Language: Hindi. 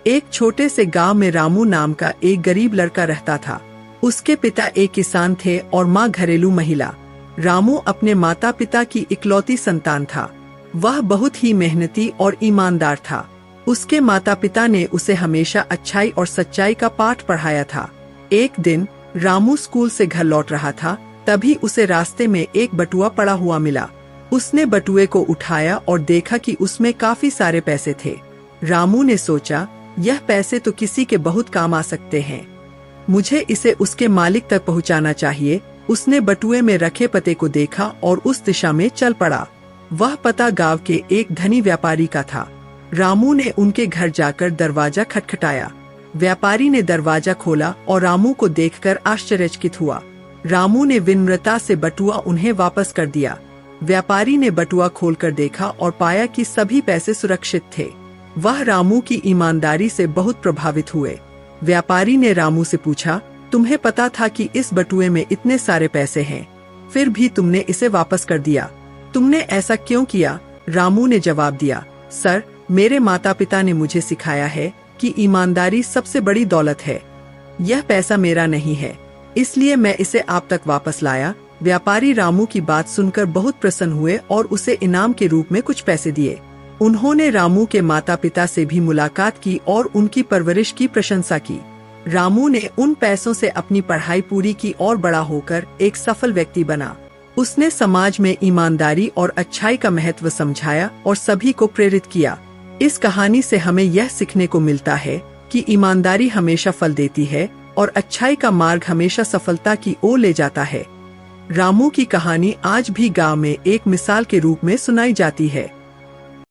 एक छोटे से गांव में रामू नाम का एक गरीब लड़का रहता था। उसके पिता एक किसान थे और माँ घरेलू महिला। रामू अपने माता पिता की इकलौती संतान था। वह बहुत ही मेहनती और ईमानदार था। उसके माता पिता ने उसे हमेशा अच्छाई और सच्चाई का पाठ पढ़ाया था। एक दिन रामू स्कूल से घर लौट रहा था, तभी उसे रास्ते में एक बटुआ पड़ा हुआ मिला। उसने बटुए को उठाया और देखा कि उसमें काफी सारे पैसे थे। रामू ने सोचा, यह पैसे तो किसी के बहुत काम आ सकते हैं, मुझे इसे उसके मालिक तक पहुंचाना चाहिए। उसने बटुए में रखे पते को देखा और उस दिशा में चल पड़ा। वह पता गांव के एक धनी व्यापारी का था। रामू ने उनके घर जाकर दरवाजा खटखटाया। व्यापारी ने दरवाजा खोला और रामू को देखकर आश्चर्यचकित हुआ। रामू ने विनम्रता से बटुआ उन्हें वापस कर दिया। व्यापारी ने बटुआ खोलकर देखा और पाया कि सभी पैसे सुरक्षित थे। वह रामू की ईमानदारी से बहुत प्रभावित हुए। व्यापारी ने रामू से पूछा, तुम्हें पता था कि इस बटुए में इतने सारे पैसे हैं, फिर भी तुमने इसे वापस कर दिया, तुमने ऐसा क्यों किया? रामू ने जवाब दिया, सर, मेरे माता पिता ने मुझे सिखाया है कि ईमानदारी सबसे बड़ी दौलत है। यह पैसा मेरा नहीं है, इसलिए मैं इसे आप तक वापस लाया। व्यापारी रामू की बात सुनकर बहुत प्रसन्न हुए और उसे इनाम के रूप में कुछ पैसे दिए। उन्होंने रामू के माता पिता से भी मुलाकात की और उनकी परवरिश की प्रशंसा की। रामू ने उन पैसों से अपनी पढ़ाई पूरी की और बड़ा होकर एक सफल व्यक्ति बना। उसने समाज में ईमानदारी और अच्छाई का महत्व समझाया और सभी को प्रेरित किया। इस कहानी से हमें यह सीखने को मिलता है कि ईमानदारी हमेशा फल देती है और अच्छाई का मार्ग हमेशा सफलता की ओर ले जाता है। रामू की कहानी आज भी गांव में एक मिसाल के रूप में सुनाई जाती है।